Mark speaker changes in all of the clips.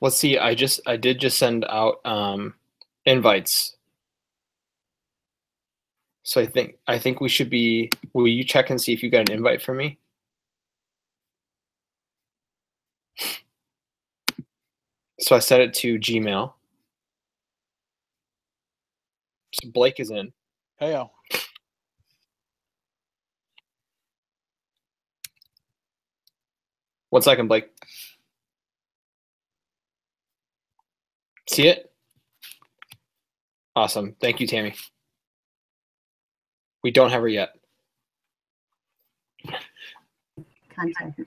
Speaker 1: Let's see. I did just send out invites. So I think we should be. Will you check and see if you got an invite from me? So I set it to Gmail. So Blake is in.
Speaker 2: Heyo.
Speaker 1: One second, Blake. See it? Awesome. Thank you, Tammy. We don't have her yet.
Speaker 3: Contact.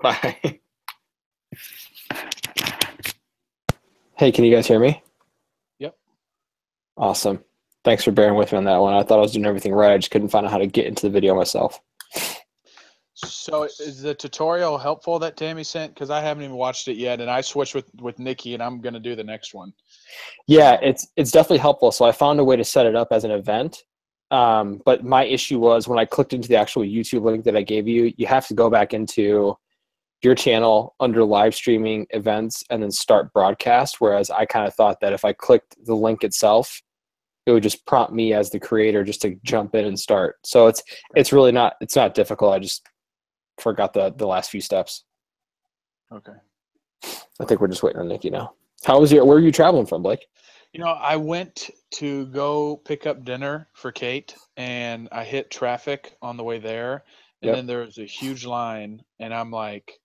Speaker 1: Bye. Hey, can you guys hear me?
Speaker 2: Yep.
Speaker 1: Awesome. Thanks for bearing with me on that one. I thought I was doing everything right. I just couldn't find out how to get into the video myself.
Speaker 2: So is the tutorial helpful that Tammy sent? Because I haven't even watched it yet, and I switched with Nikki, and I'm going to do the next one.
Speaker 1: Yeah, it's definitely helpful. So I found a way to set it up as an event. But my issue was when I clicked into the actual YouTube link that I gave you, you have to go back into your channel under live streaming events and then start broadcast. Whereas I kind of thought that if I clicked the link itself, it would just prompt me as the creator just to jump in and start. So it's really not difficult. I just forgot the last few steps.
Speaker 2: Okay.
Speaker 1: I think we're just waiting on Nikki now. Where are you traveling from, Blake?
Speaker 2: You know, I went to go pick up dinner for Kate, and I hit traffic on the way there, and then there was a huge line, and I'm like,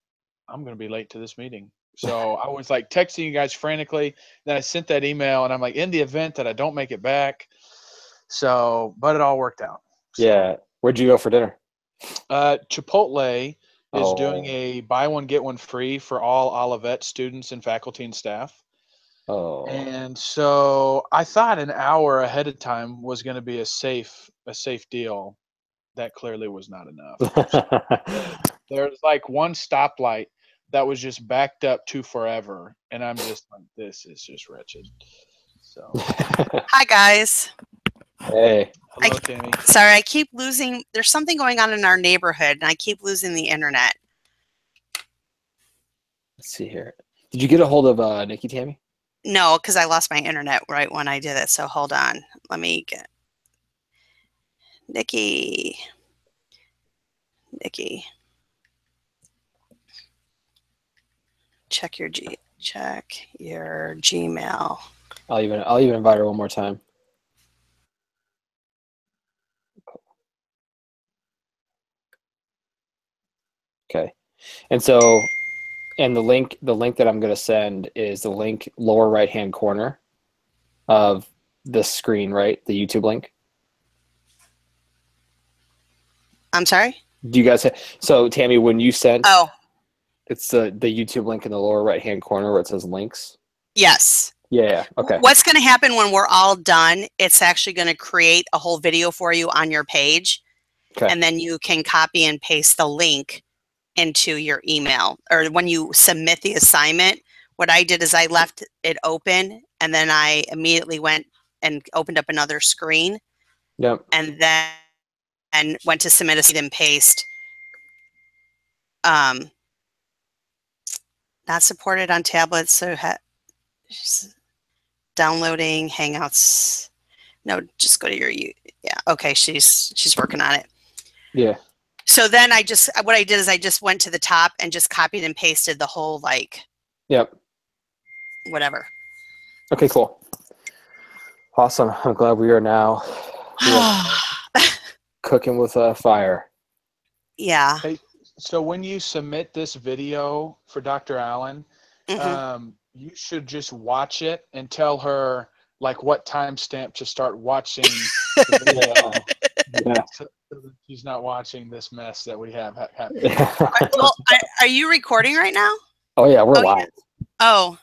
Speaker 2: I'm going to be late to this meeting. So I was like texting you guys frantically. Then I sent that email, and I'm like, in the event that I don't make it back. So, but it all worked out. So,
Speaker 1: yeah. Where'd you go for dinner?
Speaker 2: Chipotle is doing a buy one, get one free for all Olivet students and faculty and staff.
Speaker 1: Oh.
Speaker 2: And so I thought an hour ahead of time was going to be a safe deal. That clearly was not enough. So there's like one stoplight that was just backed up to forever. And I'm just like, this is just wretched. So.
Speaker 4: Hi, guys.
Speaker 1: Hey.
Speaker 2: Hello, Tammy.
Speaker 4: Sorry, I keep losing. There's something going on in our neighborhood, and I keep losing the internet.
Speaker 1: Let's see here. Did you get a hold of Nikki, Tammy?
Speaker 4: No, because I lost my internet right when I did it. So hold on. Let me get Nikki. Check your Gmail.
Speaker 1: I'll even invite her one more time. Okay. And so, and the link that I'm going to send is the link lower right-hand corner of the screen, right? The YouTube link.
Speaker 4: I'm sorry?
Speaker 1: Do you guys so Tammy, when you sent,
Speaker 4: oh,
Speaker 1: it's the YouTube link in the lower right-hand corner where it says links?
Speaker 4: Yes.
Speaker 1: Yeah. Okay.
Speaker 4: What's going to happen when we're all done, it's actually going to create a whole video for you on your page.
Speaker 1: Okay.
Speaker 4: And then you can copy and paste the link into your email. Or when you submit the assignment, what I did is I left it open, and then I immediately went and opened up another screen.
Speaker 1: Yep.
Speaker 4: And then went to submit a and paste. Not supported on tablets, so downloading Hangouts. No, just go to your yeah. Okay, she's working on it.
Speaker 1: Yeah.
Speaker 4: So then what I did is I just went to the top and just copied and pasted the whole
Speaker 1: Yep.
Speaker 4: Whatever.
Speaker 1: Okay, cool. Awesome. I'm glad we are now cooking with fire.
Speaker 4: Yeah.
Speaker 2: Hey, so when you submit this video for Dr. Allen, you should just watch it and tell her like what timestamp to start watching the video.
Speaker 1: Yeah.
Speaker 2: So that she's not watching this mess that we have happening.
Speaker 4: Well, are you recording right now?
Speaker 1: Oh yeah, we're live.
Speaker 4: Yeah. Oh.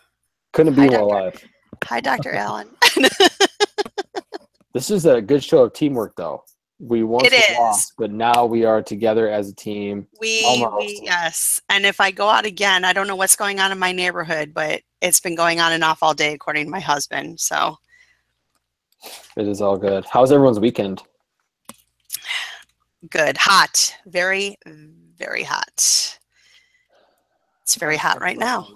Speaker 1: Couldn't be more live.
Speaker 4: Hi, Dr. Allen.
Speaker 1: This is a good show of teamwork, though. We once lost, but now we are together as a team.
Speaker 4: Yes. And if I go out again, I don't know what's going on in my neighborhood, but it's been going on and off all day, according to my husband. So
Speaker 1: it is all good. How's everyone's weekend?
Speaker 4: Good. Hot. Very, very hot. It's very hot right now.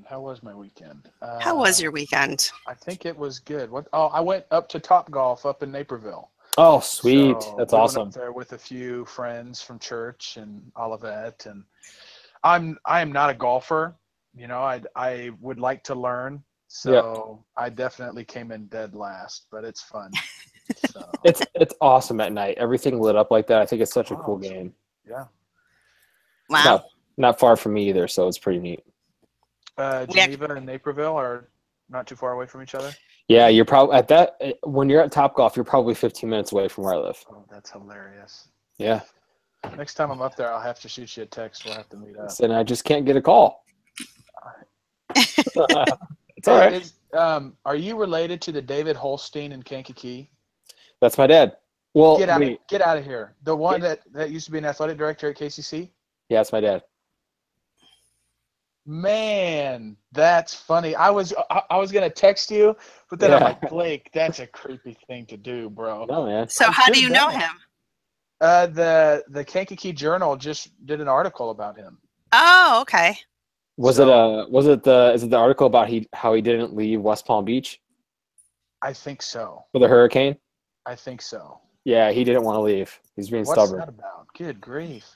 Speaker 2: How was my weekend?
Speaker 4: How was your weekend?
Speaker 2: I think it was good. I went up to Top Golf up in Naperville.
Speaker 1: Oh, sweet.
Speaker 2: So
Speaker 1: That's
Speaker 2: we
Speaker 1: awesome.
Speaker 2: Went up there with a few friends from church and all of that. And I am not a golfer. You know, I would like to learn. So I definitely came in dead last, but it's fun. So.
Speaker 1: It's awesome at night. Everything lit up like that. I think it's such a cool game.
Speaker 2: Yeah.
Speaker 4: Wow.
Speaker 1: Not far from me either, so it's pretty neat.
Speaker 2: Geneva and Naperville are not too far away from each other.
Speaker 1: Yeah, you're probably when you're at Topgolf, you're probably 15 minutes away from where I live.
Speaker 2: Oh, that's hilarious.
Speaker 1: Yeah.
Speaker 2: Next time I'm up there, I'll have to shoot you a text. We'll have to meet up.
Speaker 1: And I just can't get a call. It's all right.
Speaker 2: Are you related to the David Holstein in Kankakee?
Speaker 1: That's my dad. Well,
Speaker 2: get out of here. The one that used to be an athletic director at KCC?
Speaker 1: Yeah, that's my dad.
Speaker 2: Man, that's funny. I was gonna text you, but then I'm like, Blake, that's a creepy thing to do, bro.
Speaker 1: No, man.
Speaker 4: So how do you know him?
Speaker 2: The Kankakee Journal just did an article about him.
Speaker 4: Oh, okay.
Speaker 1: Is it the article about how he didn't leave West Palm Beach?
Speaker 2: I think so.
Speaker 1: For the hurricane?
Speaker 2: I think so.
Speaker 1: Yeah, he didn't want to leave. He's being stubborn.
Speaker 2: What's that about? Good grief.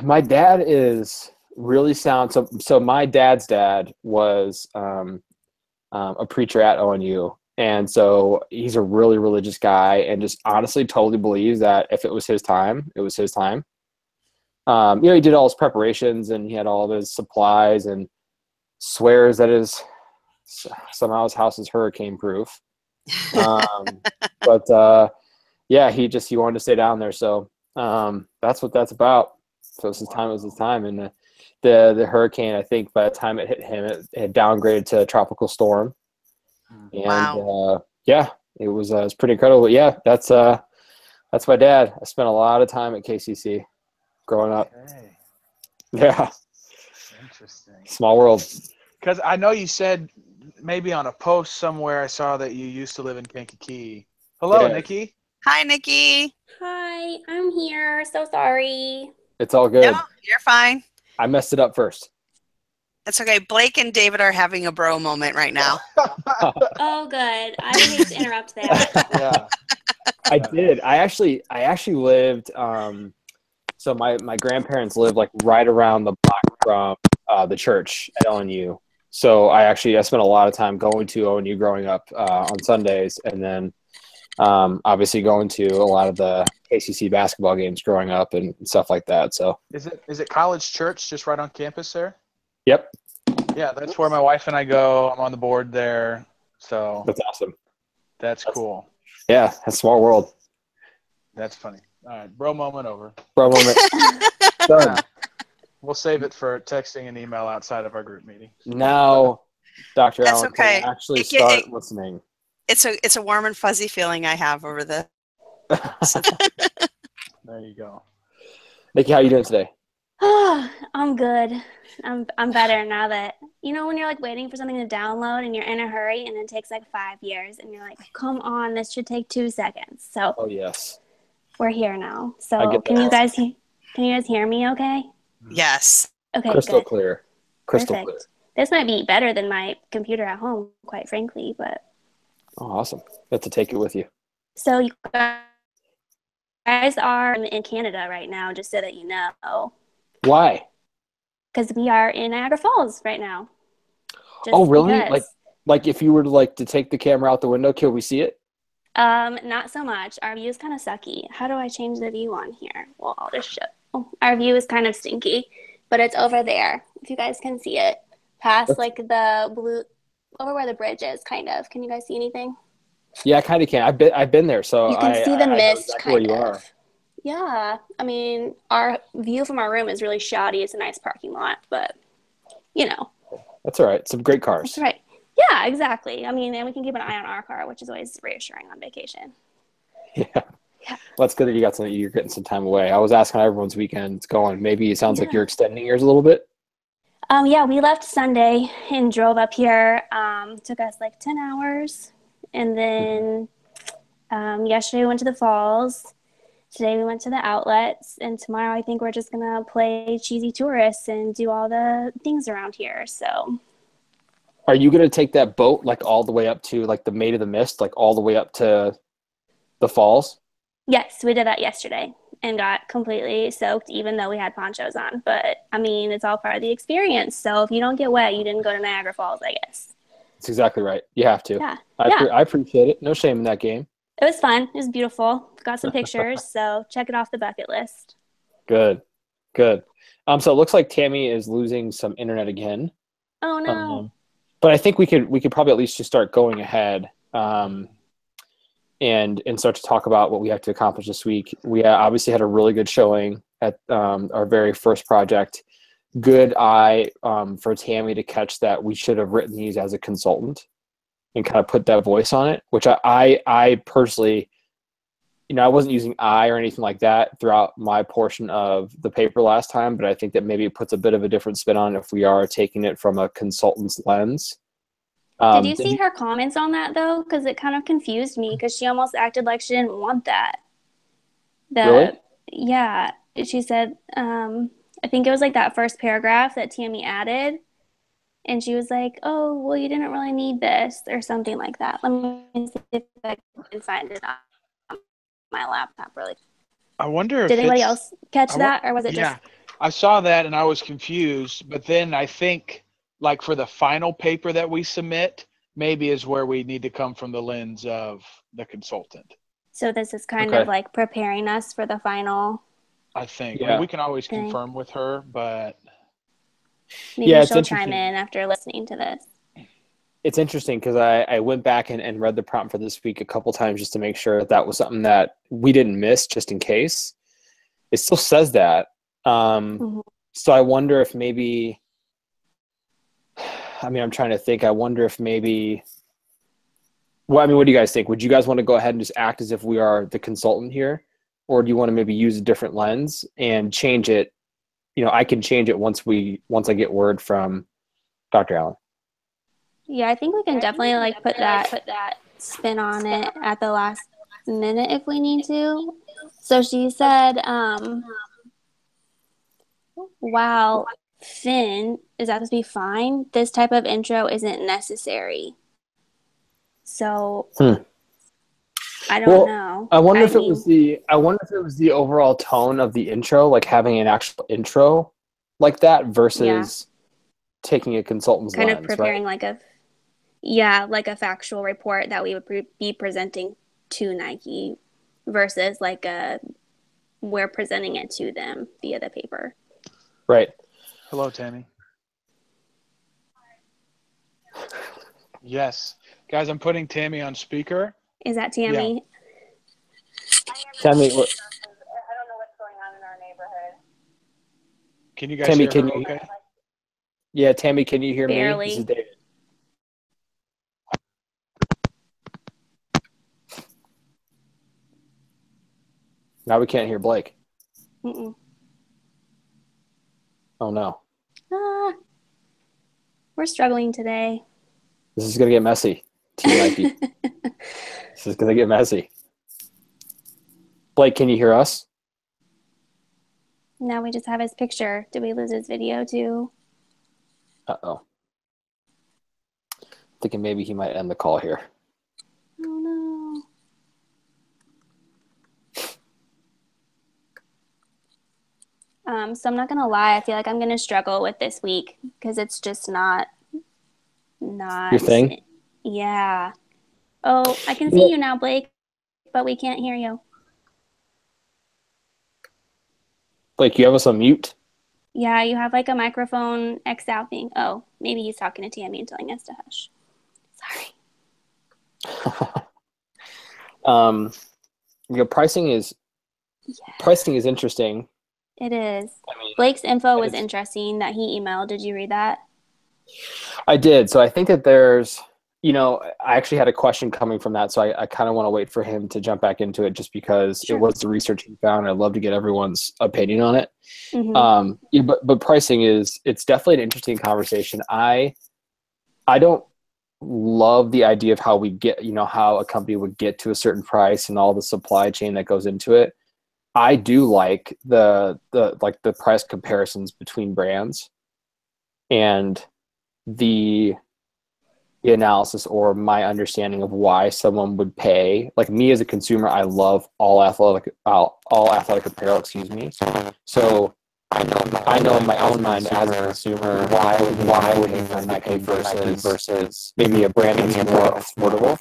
Speaker 1: My dad is really sound. So my dad's dad was a preacher at ONU, and so he's a really religious guy, and just honestly totally believes that if it was his time, it was his time. He did all his preparations and he had all of his supplies, and swears that somehow his house is hurricane proof. But he wanted to stay down there, so that's what that's about. So it's his time. It was his time, and the hurricane, I think by the time it hit him, it had downgraded to a tropical storm. And
Speaker 4: wow.
Speaker 1: It was pretty incredible. But yeah, that's my dad. I spent a lot of time at KCC growing up.
Speaker 2: Okay.
Speaker 1: Yeah.
Speaker 2: Interesting.
Speaker 1: Small world.
Speaker 2: Because I know you said maybe on a post somewhere I saw that you used to live in Kankakee. Hello, Nikki.
Speaker 4: Hi, Nikki.
Speaker 3: Hi, I'm here. So sorry.
Speaker 1: It's all good.
Speaker 4: No, you're fine.
Speaker 1: I messed it up first.
Speaker 4: That's okay. Blake and David are having a bro moment right now.
Speaker 3: Oh, good. I hate to interrupt that.
Speaker 2: Yeah.
Speaker 1: I did. I actually lived. So my grandparents lived like right around the block from the church at ONU. So I spent a lot of time going to ONU growing up on Sundays, and then obviously going to a lot of the KCC basketball games growing up and stuff like that. So
Speaker 2: is it College Church just right on campus there?
Speaker 1: Yep.
Speaker 2: Yeah, that's where my wife and I go. I'm on the board there. So
Speaker 1: that's awesome.
Speaker 2: That's cool.
Speaker 1: Yeah, that's a small world.
Speaker 2: That's funny. All right, bro moment over.
Speaker 1: Bro moment. Done.
Speaker 2: We'll save it for texting and email outside of our group meeting.
Speaker 1: Now, Dr.
Speaker 4: That's
Speaker 1: Allen
Speaker 4: okay.
Speaker 1: can actually start listening.
Speaker 4: It's a warm and fuzzy feeling I have over the.
Speaker 2: There you go.
Speaker 1: Nikki, how are you doing today?
Speaker 3: I'm good. I'm better now that, when you're like waiting for something to download and you're in a hurry and it takes like 5 years and you're like, come on, this should take 2 seconds. So
Speaker 1: oh yes,
Speaker 3: we're here now. So can you guys hear me okay?
Speaker 4: Yes.
Speaker 3: Okay.
Speaker 1: Crystal
Speaker 3: good.
Speaker 1: clear. Crystal
Speaker 3: Perfect.
Speaker 1: clear.
Speaker 3: This might be better than my computer at home, quite frankly, but.
Speaker 1: Oh, awesome. You have to take it with you.
Speaker 3: So you guys are in Canada right now, just so that you know.
Speaker 1: Why?
Speaker 3: Because we are in Niagara Falls right now.
Speaker 1: Oh, really?
Speaker 3: Because.
Speaker 1: Like if you were to take the camera out the window, can we see it?
Speaker 3: Not so much. Our view is kind of sucky. How do I change the view on here? Well, I'll just show. Oh, our view is kind of stinky, but it's over there. If you guys can see it, past like the blue, over where the bridge is, kind of. Can you guys see anything?
Speaker 1: Yeah, I kind of can. I've been there, so
Speaker 3: you can see the mist,
Speaker 1: exactly
Speaker 3: kind
Speaker 1: where you
Speaker 3: of.
Speaker 1: are.
Speaker 3: Yeah, I mean, our view from our room is really shoddy. It's a nice parking lot, but
Speaker 1: that's all right. Some great cars.
Speaker 3: That's right. Yeah, exactly. I mean, and we can keep an eye on our car, which is always reassuring on vacation.
Speaker 1: Yeah. Well, that's good that you're getting some time away. I was asking how everyone's weekend's going. Maybe it sounds like you're extending yours a little bit.
Speaker 3: Yeah, we left Sunday and drove up here. Took us like 10 hours. And then yesterday we went to the falls. today we went to the outlets, and tomorrow I think we're just gonna play cheesy tourists and do all the things around here. So
Speaker 1: Are you going to take that boat like all the way up to like the Maid of the Mist, like all the way up to the falls?
Speaker 3: yes, we did that yesterday and got completely soaked, even though we had ponchos on. But I mean, it's all part of the experience. So if you don't get wet, you didn't go to Niagara Falls, I guess.
Speaker 1: That's exactly right. You have to.
Speaker 3: Yeah.
Speaker 1: I appreciate it. No shame in that game.
Speaker 3: It was fun. It was beautiful. Got some pictures, so check it off the bucket list.
Speaker 1: Good. Good. So it looks like Tammy is losing some internet again.
Speaker 3: Oh no.
Speaker 1: But I think we could probably at least just start going ahead and start to talk about what we have to accomplish this week. We obviously had a really good showing at our very first project. Good eye for Tammy to catch that we should have written these as a consultant and kind of put that voice on it, which I personally, I wasn't using I or anything like that throughout my portion of the paper last time, but I think that maybe it puts a bit of a different spin on it if we are taking it from a consultant's lens.
Speaker 3: Did you see her comments on that though? Because it kind of confused me because she almost acted like she didn't want that.
Speaker 1: Really?
Speaker 3: Yeah. She said, I think it was like that first paragraph that Tammy added. And she was like, oh, well, you didn't really need this or something like that. Let me see if I can find it on my laptop really.
Speaker 2: I wonder if
Speaker 3: Did anybody else catch that, or was it just?
Speaker 2: I saw that and I was confused, but then I think like for the final paper that we submit, maybe is where we need to come from the lens of the consultant.
Speaker 3: So this is kind of like preparing us for the final.
Speaker 2: I think.
Speaker 1: Yeah.
Speaker 2: I mean, we can always confirm with her, but
Speaker 3: maybe she'll chime in after listening to this.
Speaker 1: It's interesting because I went back and read the prompt for this week a couple times just to make sure that was something that we didn't miss just in case. It still says that. So I wonder if maybe, I'm trying to think. I wonder if maybe, what do you guys think? Would you guys want to go ahead and just act as if we are the consultant here? Or do you want to maybe use a different lens and change it? I can change it once I get word from Dr. Allen.
Speaker 3: Yeah, I think we can definitely like put that spin on it at the last minute if we need to. So she said, wow, Finn, is that supposed to be fine? This type of intro isn't necessary. So I don't know.
Speaker 1: I wonder if it was the overall tone of the intro, like having an actual intro like that versus taking a consultant's lens,
Speaker 3: kind of preparing like a factual report that we would be presenting to Nike versus like we're presenting it to them via the paper.
Speaker 1: Right.
Speaker 2: Hello, Tammy. Yes. Guys, I'm putting Tammy on speaker.
Speaker 3: Is that Tammy?
Speaker 2: Yeah.
Speaker 1: Tammy,
Speaker 5: I don't know what's going on in our neighborhood.
Speaker 2: Can you guys hear her okay?
Speaker 1: Yeah, Tammy, can you hear
Speaker 3: Barely.
Speaker 1: me? This is David. Now we can't hear Blake.
Speaker 3: Mm-mm.
Speaker 1: Oh, no.
Speaker 3: We're struggling today.
Speaker 1: This is going to get messy. This is going to get messy. Blake, can you hear us?
Speaker 3: Now we just have his picture. Did we lose his video too?
Speaker 1: Uh-oh. Thinking maybe he might end the call here.
Speaker 3: Oh, no. So I'm not going to lie. I feel like I'm going to struggle with this week because it's just not
Speaker 1: your thing?
Speaker 3: Yeah. Oh, I can see you now, Blake, but we can't hear you.
Speaker 1: Blake, you have us on mute?
Speaker 3: Yeah, you have like a microphone X out thing. Oh, maybe he's talking to Tammy and telling us to hush. Sorry.
Speaker 1: Pricing is interesting.
Speaker 3: It is. Blake's info was interesting that he emailed. Did you read that?
Speaker 1: I did. So I think that there's, I actually had a question coming from that. So I kind of want to wait for him to jump back into it just because it was the research he found. I'd love to get everyone's opinion on it.
Speaker 3: Mm-hmm.
Speaker 1: But pricing it's definitely an interesting conversation. I don't love the idea of how we get, how a company would get to a certain price and all the supply chain that goes into it. I do like the price comparisons between brands and the analysis or my understanding of why someone would pay. Like me as a consumer, I love all athletic apparel, excuse me. So I know in my own mind as a consumer why would I Nike versus maybe a brand that's more affordable.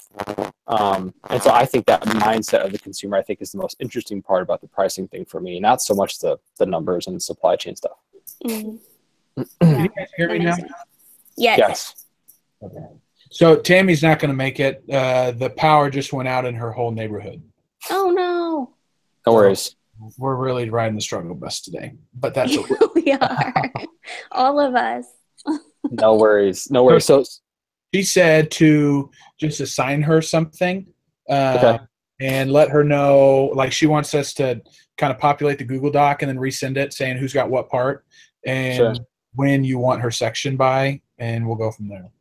Speaker 1: And so I think that mindset of the consumer, I think, is the most interesting part about the pricing thing for me, not so much the numbers and supply chain stuff.
Speaker 3: Mm.
Speaker 6: Can you guys hear me now?
Speaker 3: Yes.
Speaker 6: Okay. So Tammy's not going to make it. The power just went out in her whole neighborhood.
Speaker 3: Oh no.
Speaker 1: No worries.
Speaker 6: We're really riding the struggle bus today, but that's okay.
Speaker 3: We are. All of us.
Speaker 1: No worries. No worries. So
Speaker 6: she said to just assign her something
Speaker 1: okay.
Speaker 6: and let her know, like she wants us to kind of populate the Google Doc and then resend it saying who's got what part and
Speaker 1: Sure.
Speaker 6: when you want her section by, and we'll go from there.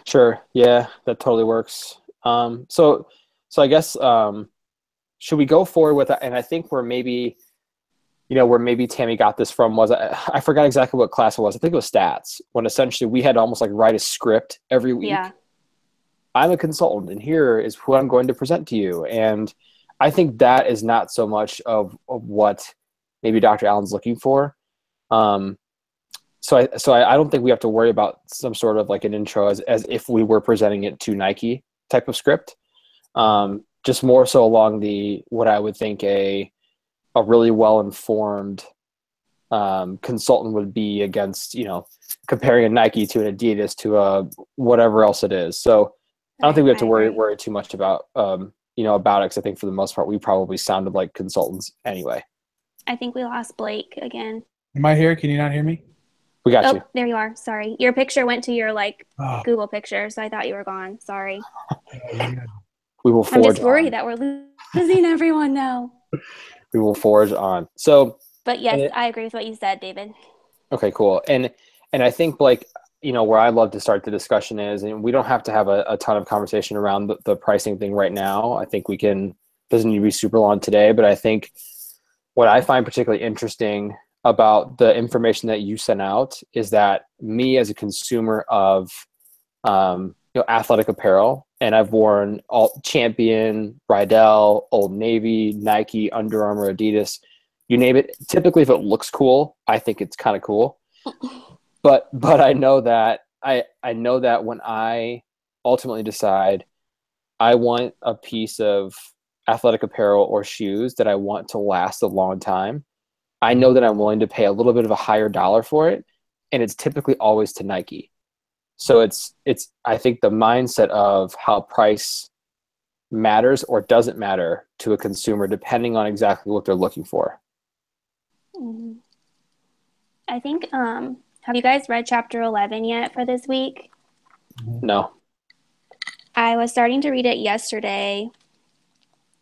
Speaker 1: Sure. Yeah, that totally works. So I guess should we go forward with that? And I think where maybe Tammy got this from was I forgot exactly what class it was. I think it was stats, when essentially we had to almost like write a script every week.
Speaker 3: Yeah.
Speaker 1: I'm a consultant, and here is who I'm going to present to you. And I think that is not so much of what maybe Dr. Allen's looking for. So I don't think we have to worry about some sort of like an intro as if we were presenting it to Nike type of script. Just more so along what I would think a really well-informed consultant would be against, comparing a Nike to an Adidas to a whatever else it is. So I don't think we have to worry too much about about it, because I think for the most part we probably sounded like consultants anyway.
Speaker 3: I think we lost Blake again.
Speaker 6: Am I here? Can you not hear me?
Speaker 1: We got you.
Speaker 3: There you are. Sorry. Your picture went to your Google picture, so I thought you were gone. Sorry.
Speaker 1: We will forge
Speaker 3: I'm just worried
Speaker 1: on.
Speaker 3: that we're losing everyone now.
Speaker 1: We will forge on. So
Speaker 3: But yes, I agree with what you said, David.
Speaker 1: Okay, cool. And I think where I love to start the discussion is, and we don't have to have a ton of conversation around the pricing thing right now. I think doesn't need to be super long today, but I think what I find particularly interesting about the information that you sent out is that me as a consumer of athletic apparel, and I've worn all Champion, Rydell, Old Navy, Nike, Under Armour, Adidas, you name it. Typically, if it looks cool, I think it's kind of cool. But I know that I know that when I ultimately decide I want a piece of athletic apparel or shoes that I want to last a long time, I know that I'm willing to pay a little bit of a higher dollar for it, and it's typically always to Nike. So it's I think the mindset of how price matters or doesn't matter to a consumer depending on exactly what they're looking for.
Speaker 3: Mm-hmm. I think have you guys read chapter 11 yet for this week?
Speaker 1: No.
Speaker 3: I was starting to read it yesterday.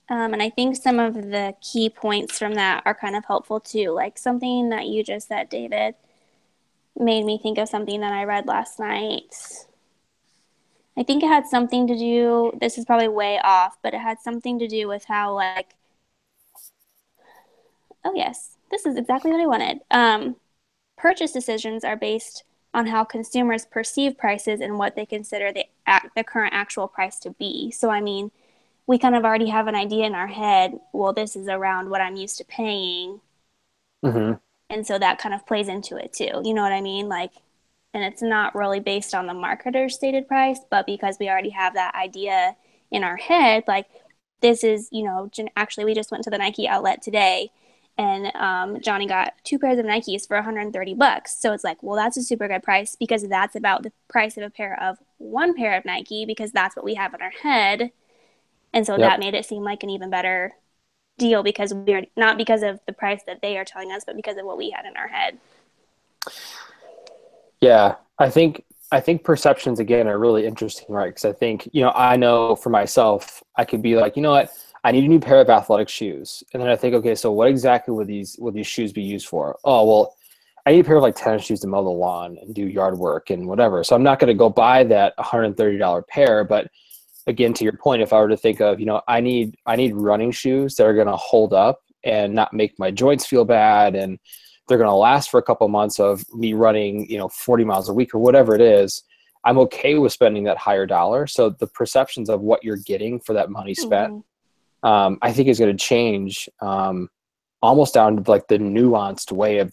Speaker 3: And I think some of the key points from that are kind of helpful too. Like something that you just said, David, made me think of something that I read last night. I think it had something to do, this is probably way off, but it had something to do with how oh yes, this is exactly what I wanted. Purchase decisions are based on how consumers perceive prices and what they consider the current actual price to be. So, I mean, we kind of already have an idea in our head, well, this is around what I'm used to paying.
Speaker 1: Mm-hmm.
Speaker 3: And so that kind of plays into it too. You know what I mean? And it's not really based on the marketer's stated price, but because we already have that idea in our head, this is, actually we just went to the Nike outlet today and Johnny got 2 pairs of Nikes for $130. So it's well, that's a super good price because that's about the price of a pair of 1 pair of Nike because that's what we have in our head. And so that made it seem like an even better deal because we're not because of the price that they are telling us, but because of what we had in our head.
Speaker 1: Yeah, I think perceptions again are really interesting, right? Because I think I know for myself, I could be like, you know what, I need a new pair of athletic shoes, and then I think, okay, so what exactly would these shoes be used for? Oh, well, I need a pair of tennis shoes to mow the lawn and do yard work and whatever. So I'm not going to go buy that $130 pair, but again, to your point, if I were to think of, I need running shoes that are going to hold up and not make my joints feel bad, and they're going to last for a couple months of me running, 40 miles a week or whatever it is, I'm okay with spending that higher dollar. So the perceptions of what you're getting for that money spent, I think is going to change almost down to like the nuanced way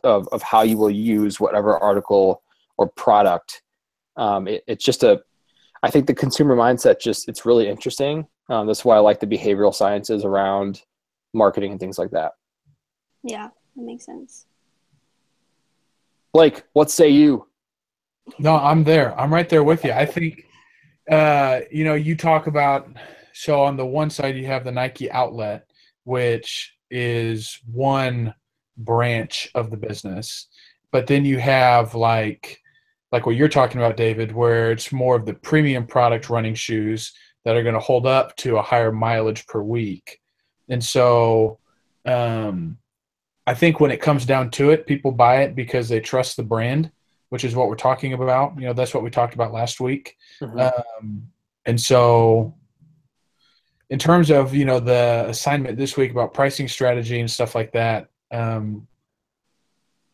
Speaker 1: of how you will use whatever article or product. It's just I think the consumer mindset it's really interesting. That's why I like the behavioral sciences around marketing and things like that.
Speaker 3: Yeah, that makes sense.
Speaker 1: Blake, what say you?
Speaker 6: No, I'm there. I'm right there with you. I think, you talk about, so on the one side you have the Nike outlet, which is one branch of the business. But then you have like what you're talking about, David, where it's more of the premium product running shoes that are going to hold up to a higher mileage per week. And so I think when it comes down to it, people buy it because they trust the brand, which is what we're talking about. That's what we talked about last week. And so in terms of, the assignment this week about pricing strategy and stuff like that,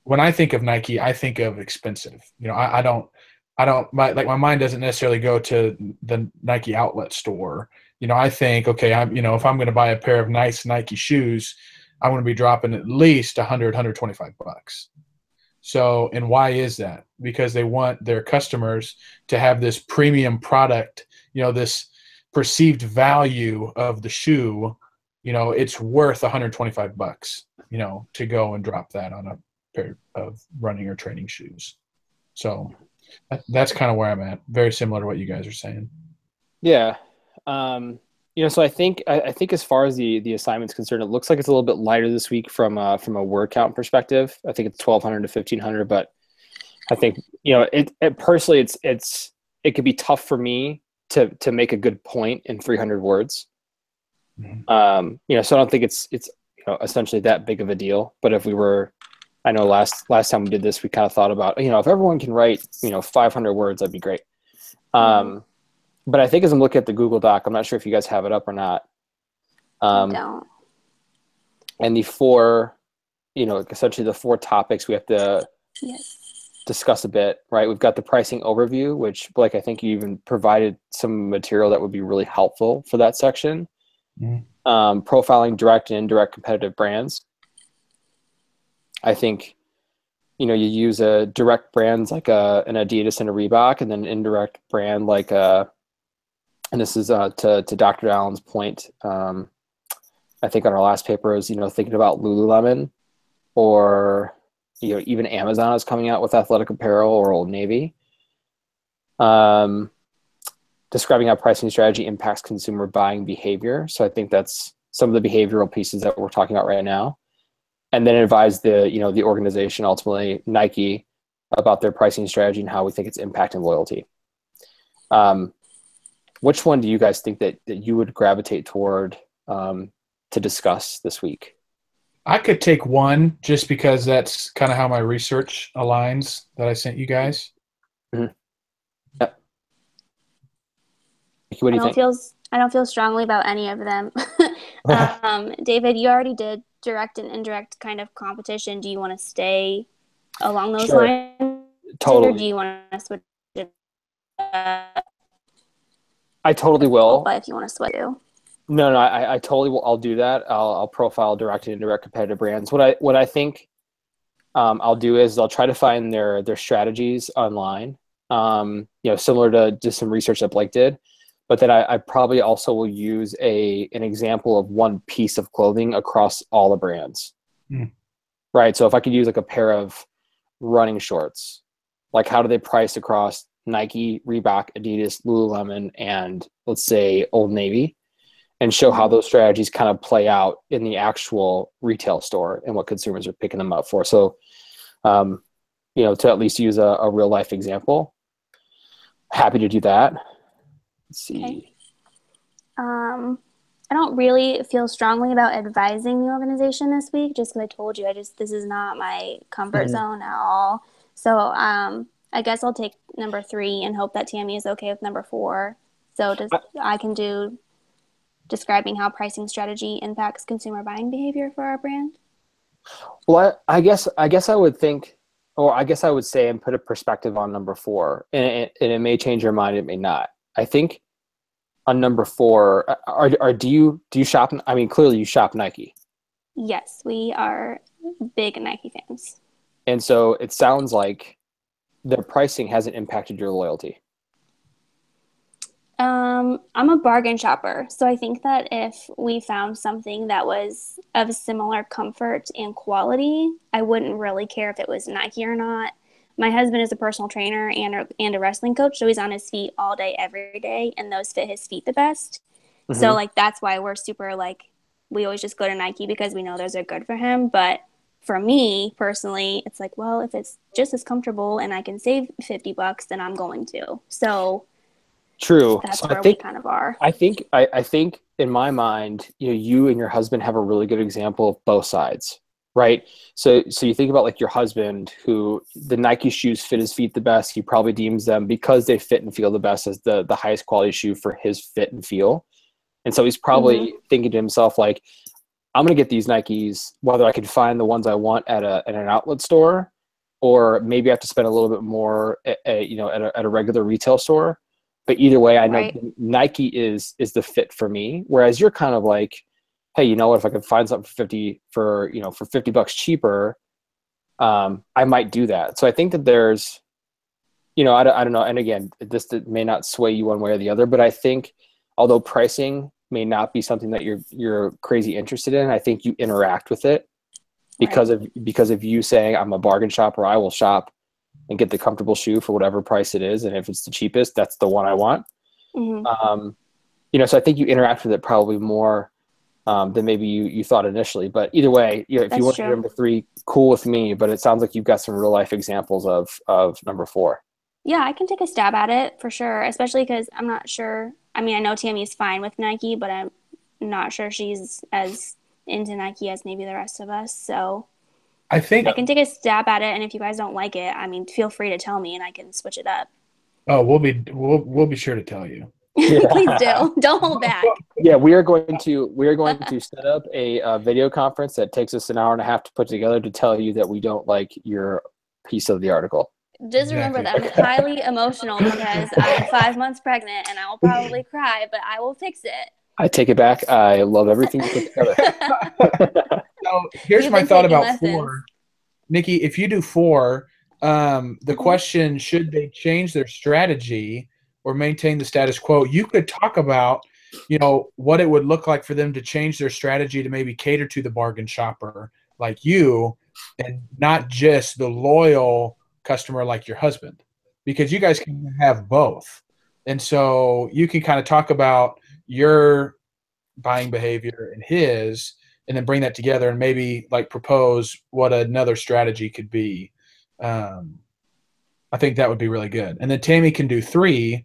Speaker 6: when I think of Nike, I think of expensive. My mind doesn't necessarily go to the Nike outlet store. I think, okay, if I'm going to buy a pair of nice Nike shoes, I'm going to be dropping at least $125. So, and why is that? Because they want their customers to have this premium product, this perceived value of the shoe, it's worth $125, to go and drop that on a pair of running or training shoes. So that's kind of where I'm at. Very similar to what you guys are saying.
Speaker 1: Yeah. So I think as far as the assignment's concerned, it looks like it's a little bit lighter this week from a word count perspective. I think it's 1,200 to 1,500, but I think, it personally, it could be tough for me to make a good point in 300 words. So I don't think it's essentially that big of a deal. But if we were, I know last time we did this, we kind of thought about, if everyone can write, 500 words, that'd be great. But I think as I'm looking at the Google Doc, I'm not sure if you guys have it up or not.
Speaker 3: I don't.
Speaker 1: And the four, essentially the four topics we have to discuss a bit, right? We've got the pricing overview, which, Blake, I think you even provided some material that would be really helpful for that section. Profiling direct and indirect competitive brands. I think, you use a direct brands like an Adidas and a Reebok, and then an indirect brand like and this is to Dr. Allen's point, I think on our last paper is, thinking about Lululemon, or, even Amazon is coming out with athletic apparel, or Old Navy. Describing how pricing strategy impacts consumer buying behavior. So I think that's some of the behavioral pieces that we're talking about right now. And then advise the organization, ultimately Nike, about their pricing strategy and how we think it's impacting loyalty. Which one do you guys think that you would gravitate toward to discuss this week?
Speaker 6: I could take one just because that's kind of how my research aligns that I sent you guys.
Speaker 1: Yep. What do you think?
Speaker 3: I don't feel strongly about any of them. David, you already did direct and indirect kind of competition. Do you want to stay along those lines?
Speaker 1: Totally.
Speaker 3: Or do you want to switch it?
Speaker 1: I totally will.
Speaker 3: But if you want to switch to.
Speaker 1: No, I totally will. I'll do that. I'll profile direct and indirect competitive brands. What I think I'll do is I'll try to find their strategies online, similar to just some research that Blake did. But then I probably also will use an example of one piece of clothing across all the brands. Right. So if I could use like a pair of running shorts, like how do they price across Nike, Reebok, Adidas, Lululemon, and let's say Old Navy, and show how those strategies kind of play out in the actual retail store and what consumers are picking them up for. So, to at least use a real life example. Happy to do that. Let's see.
Speaker 3: Okay. I don't really feel strongly about advising the organization this week, just because I told you, this is not my comfort zone at all. So, I guess I'll take number 3 and hope that Tammy is okay with number 4. So I can do describing how pricing strategy impacts consumer buying behavior for our brand?
Speaker 1: Well, I guess I would think, or I guess I would say, and put a perspective on number 4, and it may change your mind, it may not. I think on number 4, do you shop? I mean, clearly you shop Nike,
Speaker 3: Yes, we are big Nike fans.
Speaker 1: and so it sounds like their pricing hasn't impacted your loyalty.
Speaker 3: I'm a bargain shopper, so I think that if we found something that was of similar comfort and quality, I wouldn't really care if it was Nike or not. My husband is a personal trainer and a wrestling coach, so he's on his feet all day, every day, and those fit his feet the best.
Speaker 1: Mm-hmm.
Speaker 3: So, like, that's why we're super, like, we always just go to Nike because we know those are good for him. But for me, personally, it's like, well, if it's just as comfortable and I can save $50, then I'm going to. So
Speaker 1: True.
Speaker 3: that's
Speaker 1: So
Speaker 3: where we kind of are.
Speaker 1: I think in my mind, you and your husband have a really good example of both sides, right? So you think about like your husband, who the Nike shoes fit his feet the best. He probably deems them, because they fit and feel the best, as the highest quality shoe for his fit and feel. And so he's probably thinking to himself, like, I'm going to get these Nikes, whether I can find the ones I want at an outlet store, or maybe I have to spend a little bit more at a regular retail store. But either way, I know Nike is the fit for me. Whereas you're kind of like, hey, you know what? If I can find something for $50 cheaper, I might do that. So I think that there's, I don't know. And again, this may not sway you one way or the other, but I think although pricing may not be something that you're crazy interested in, I think you interact with it because of you saying, I'm a bargain shopper. I will shop and get the comfortable shoe for whatever price it is. And if it's the cheapest, that's the one I want. So I think you interact with it probably more than maybe you thought initially. But either way, if you want to do number 3, cool with me. But it sounds like you've got some real life examples of number 4.
Speaker 3: Yeah, I can take a stab at it for sure, especially because I'm not sure. I mean, I know Tammy's fine with Nike, but I'm not sure she's as into Nike as maybe the rest of us. So I think I can take a stab at it, and if you guys don't like it, I mean, feel free to tell me, and I can switch it up.
Speaker 6: Oh, we'll be sure to tell you.
Speaker 3: Please do. Don't hold back.
Speaker 1: Yeah, we are going to set up a video conference that takes us an hour and a half to put together to tell you that we don't like your piece of the article.
Speaker 3: Just remember that I'm highly emotional because I'm 5 months pregnant, and I will probably cry, but I will fix it.
Speaker 1: I take it back. I love everything you put together.
Speaker 6: So here's my thought about 4. Nikki, if you do 4, the question, should they change their strategy or maintain the status quo? You could talk about, what it would look like for them to change their strategy to maybe cater to the bargain shopper like you, and not just the loyal customer like your husband, because you guys can have both. And so you can kind of talk about your buying behavior and his, and then bring that together and maybe like propose what another strategy could be. I think that would be really good. And then Tammy can do 3,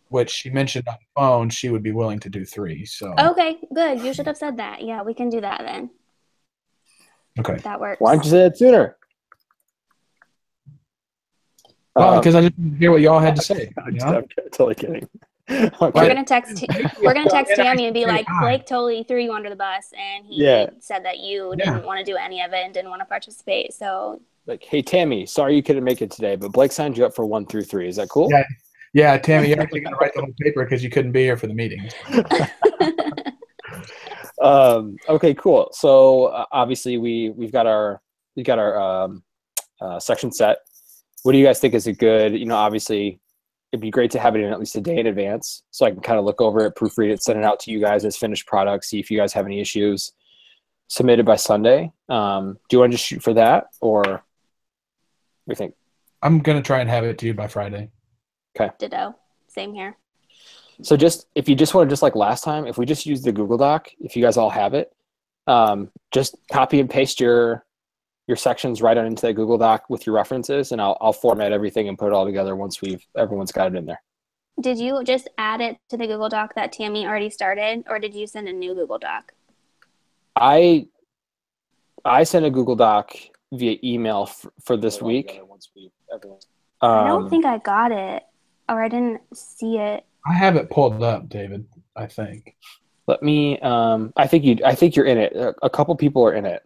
Speaker 6: which she mentioned on the phone. She would be willing to do 3. So
Speaker 3: okay, good. You should have said that. Yeah, we can do that then.
Speaker 6: Okay,
Speaker 3: that works.
Speaker 1: Why don't you say it sooner?
Speaker 6: Well, because I just didn't hear what y'all had to say.
Speaker 1: I'm totally kidding. Okay.
Speaker 3: We're gonna text Tammy and be like, Blake totally threw you under the bus, and he said that you didn't want to do any of it and didn't want to participate. So,
Speaker 1: like, hey Tammy, sorry you couldn't make it today, but Blake signed you up for 1 through 3. Is that cool?
Speaker 6: Yeah, Tammy, you're actually gonna write the whole paper because you couldn't be here for the meeting.
Speaker 1: Okay, cool. So obviously we've got our section set. What do you guys think is a good? Obviously, it'd be great to have it in at least a day in advance, so I can kind of look over it, proofread it, send it out to you guys as finished product. See if you guys have any issues. Submit it by Sunday. Do you want to just shoot for that, or what do you think?
Speaker 6: I'm gonna try and have it to you by Friday.
Speaker 1: Okay.
Speaker 3: Ditto. Same here.
Speaker 1: So if you just want to, just like last time, if we just use the Google Doc, if you guys all have it, just copy and paste your sections right on into the Google Doc with your references, and I'll format everything and put it all together once everyone's got it in there.
Speaker 3: Did you just add it to the Google Doc that Tammy already started, or did you send a new Google Doc?
Speaker 1: I sent a Google Doc via email for this week.
Speaker 3: I don't think I got it, or I didn't see it.
Speaker 6: I have it pulled up, David, I think.
Speaker 1: Let me. I think you're in it. A couple people are in it.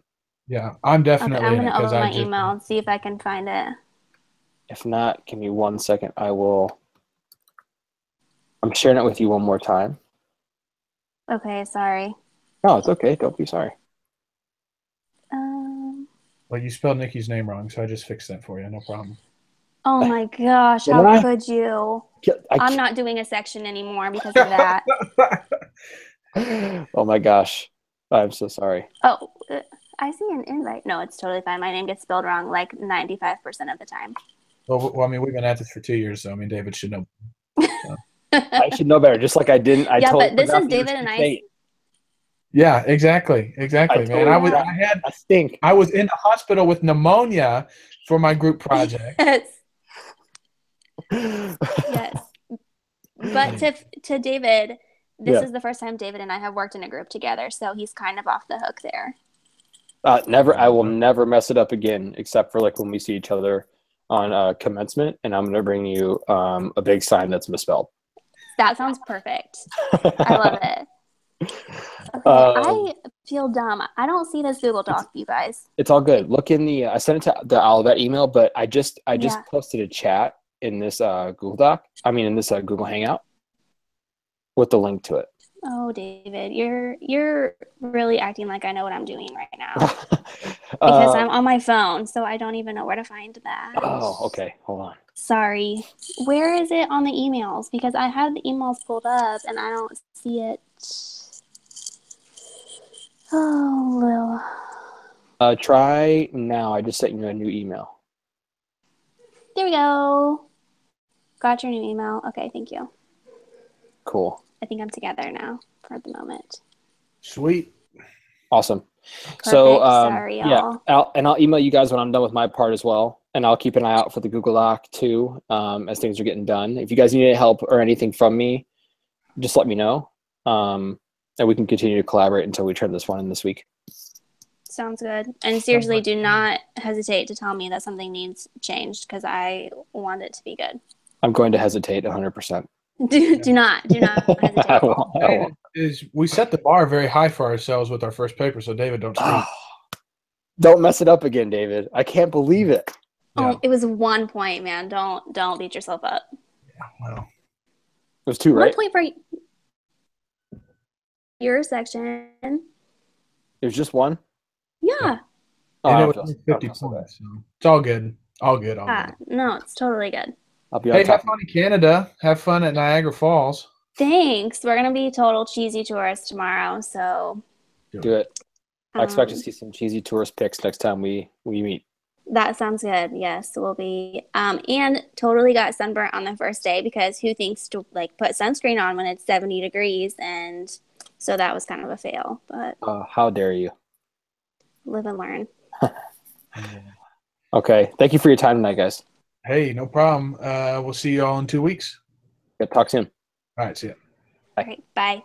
Speaker 6: Yeah, I'm
Speaker 3: Okay,
Speaker 6: definitely
Speaker 3: I'm
Speaker 6: in it
Speaker 3: gonna
Speaker 6: because
Speaker 3: open
Speaker 6: I
Speaker 3: my
Speaker 6: just.
Speaker 3: email and see if I can find it.
Speaker 1: If not, give me 1 second. I'm sharing it with you one more time.
Speaker 3: Okay, sorry.
Speaker 1: No, it's okay. Don't be sorry.
Speaker 6: Well, you spelled Nikki's name wrong, so I just fixed that for you. No problem.
Speaker 3: Oh my gosh,
Speaker 1: Didn't
Speaker 3: how
Speaker 1: I?
Speaker 3: could you? I'm not doing a section anymore because of that.
Speaker 1: Oh my gosh. I'm so sorry.
Speaker 3: Oh, I see an invite. No, it's totally fine. My name gets spelled wrong like 95% of the time.
Speaker 6: Well, I mean, we've been at this for 2 years, so I mean, David should know.
Speaker 1: I should know better. Just like I didn't. I
Speaker 3: Yeah,
Speaker 1: totally
Speaker 3: but this
Speaker 1: forgot
Speaker 3: is
Speaker 1: that you're
Speaker 3: David and
Speaker 1: 6'8".
Speaker 6: Yeah, exactly,
Speaker 1: I
Speaker 6: man.
Speaker 1: totally forgot. I stink.
Speaker 6: I was in the hospital with pneumonia for my group project.
Speaker 3: Yes, yes. But to David, this
Speaker 1: Yeah.
Speaker 3: is the first time David and I have worked in a group together, so he's kind of off the hook there.
Speaker 1: Never. I will never mess it up again, except for like when we see each other on commencement, and I'm gonna bring you a big sign that's misspelled.
Speaker 3: That sounds perfect. I love it. Okay, I feel dumb. I don't see this Google Doc, you guys.
Speaker 1: It's all good. Look in the. I sent it to the Olivet email, but I just
Speaker 3: Yeah.
Speaker 1: posted a chat in this Google Doc. I mean, in this Google Hangout with the link to it.
Speaker 3: Oh, David, you're really acting like I know what I'm doing right now because I'm on my phone, so I don't even know where to find that.
Speaker 1: Oh, okay. Hold on.
Speaker 3: Sorry. Where is it on the emails? Because I have the emails pulled up and I don't see it. Oh, Lil.
Speaker 1: Try now. I just sent you a new email.
Speaker 3: There we go. Got your new email. Okay, thank you.
Speaker 1: Cool.
Speaker 3: I think I'm together now for the moment.
Speaker 6: Sweet.
Speaker 1: Awesome.
Speaker 3: Perfect.
Speaker 1: So
Speaker 3: Sorry,
Speaker 1: yeah,
Speaker 3: y'all.
Speaker 1: I'll email you guys when I'm done with my part as well, and I'll keep an eye out for the Google Doc too as things are getting done. If you guys need any help or anything from me, just let me know, and we can continue to collaborate until we turn this one in this week.
Speaker 3: Sounds good. And seriously, do not hesitate to tell me that something needs changed because I want it to be good.
Speaker 1: I'm going to hesitate 100%.
Speaker 3: Do not hesitate.
Speaker 1: I won't.
Speaker 6: Is we set the bar very high for ourselves with our first paper, so David, don't speak.
Speaker 1: Don't mess it up again, David. I can't believe it.
Speaker 6: Yeah.
Speaker 3: Oh, it was 1 point, man. Don't beat yourself up.
Speaker 6: Yeah, well,
Speaker 1: It was 2, right?
Speaker 3: 1 point for your section.
Speaker 1: It was just 1.
Speaker 3: Yeah.
Speaker 1: Oh,
Speaker 6: and
Speaker 1: I
Speaker 6: it was
Speaker 1: feel-
Speaker 6: 50
Speaker 1: I feel so bad.
Speaker 6: points. So it's all good. All good.
Speaker 3: No, it's totally good.
Speaker 1: I'll be on
Speaker 6: Hey,
Speaker 1: top.
Speaker 6: have fun in Canada. Have fun at Niagara Falls.
Speaker 3: Thanks. We're gonna be total cheesy tourists tomorrow, so
Speaker 1: Do it. I expect to
Speaker 3: um,
Speaker 1: see some cheesy tourist pics next time we meet.
Speaker 3: that sounds good. Yes, we'll be. And totally got sunburnt on the first day because who thinks to like put sunscreen on when it's 70 degrees? And so that was kind of a fail, but
Speaker 1: How dare you?
Speaker 3: live and learn.
Speaker 1: Okay. Thank you for your time tonight, guys.
Speaker 6: Hey, no problem. We'll see you all in 2 weeks.
Speaker 1: Yeah, talk soon.
Speaker 6: All right, see ya.
Speaker 3: All right, bye.